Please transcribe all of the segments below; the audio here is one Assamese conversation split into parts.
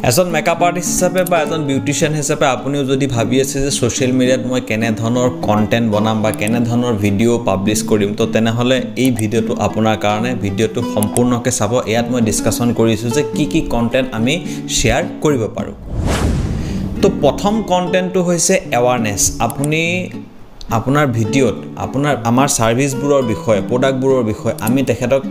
এজন মেকআপ আৰ্টিষ্ট হিচাপে বা এজন বিউটিশিয়ান হিচাপে আপুনিও যদি ভাবি আছে যে সোশ্যাল মিডিয়াত মই কেনে ধৰণৰ কন্টেন্ট বনাম বা কেনে ধৰণৰ ভিডিও পাবলিশ কৰিম তো তেনেহলে এই ভিডিওটো আপোনাৰ কাৰণে ভিডিওটো সম্পূৰ্ণকৈ চাব ইয়াত মই ডিসকাশন কৰিছো যে কি কন্টেন্ট আমি শেয়াৰ কৰিব পাৰো তো প্ৰথম কন্টেন্টটো হৈছে এৱাৰনেস আপুনি আপোনাৰ ভিডিওত আমাৰ সাৰ্ভিসবোৰৰ বিষয়ে প্ৰডাক্টবোৰৰ বিষয়ে আমি তেখেতক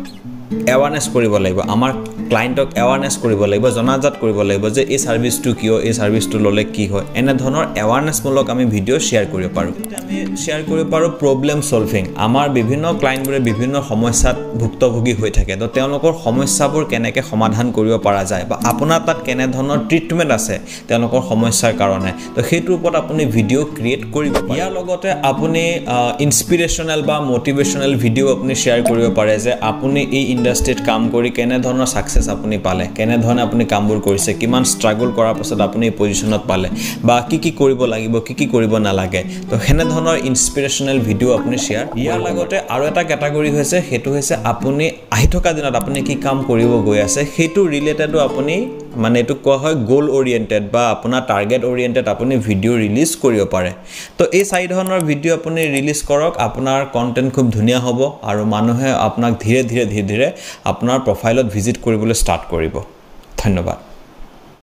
এৱাৰনেস কৰিব লাগিব আমাৰ ক্লায়েন্টক এৱাৰনেস কৰিব লাগিব জনাজাত কৰিব লাগিব যে এই সাৰ্ভিসটো কিয় এই সাৰ্ভিসটো ললে কি হয় এনে ধৰণৰ এৱাৰনেস মূলক আমি ভিডিও শেয়াৰ কৰিব পাৰো আমি শেয়াৰ কৰিব পাৰো প্ৰবলেম সলভিং আমাৰ বিভিন্ন ক্লায়েন্টবোৰে বিভিন্ন সমস্যাত ভুক্তভোগী হৈ থাকে তো তেওঁলোকৰ সমস্যাবোৰ কেনেকৈ সমাধান কৰিব পৰা যায় বা আপোনাৰ তাত কেনে ধৰণৰ ট্ৰিটমেন্ট আছে তেওঁলোকৰ সমস্যাৰ কাৰণে তো সেইটোৰ ওপৰত আপুনি ভিডিও ক্ৰিয়েট কৰিব পাৰে ইয়াৰ লগতে আপুনি ইনস্পিৰেশনাল বা মোটিভেশনাল ভিডিও আপুনি শেয়াৰ কৰিব পাৰে যে আপুনি এই ইন্ডাস্ট্ৰিত কাম কৰি কেনে ধৰণৰ সাকসেস আপুনি পালে কেনে ধৰণে আপুনি কামবোৰ কৰিছে কিমান স্ট্ৰাগল কৰাৰ পাছত আপুনি এই পজিশনত পালে বা কি কৰিব লাগিব কি কৰিব নালাগে তো হেনে ধৰণৰ ইনস্পিৰেশনাল ভিডিও আপুনি শেয়াৰ ইয়াৰ লগতে আৰু এটা ক্যাটাগৰী হৈছে হেতু হৈছে আপুনি আহি থকা দিনত আপুনি কি কাম কৰিব গৈ আছে হেতু ৰিলেটেডও আপুনি মানে এটো কোৱা হয় গোল ওৰিয়েন্টেড বা আপোনাৰ টাৰ্গেট ওৰিয়েন্টেড আপুনি ভিডিও ৰিলিজ কৰিব পাৰে তো এই চাৰি ধৰণৰ ভিডিও আপুনি ৰিলিজ কৰক আপোনাৰ কন্টেন্ট খুব ধুনিয়া হ'ব আৰু মানুহে আপোনাক ধীৰে ধীৰে আপোনাৰ প্ৰফাইলত ভিজিট কৰিবলৈ ষ্টাৰ্ট কৰিব ধন্যবাদ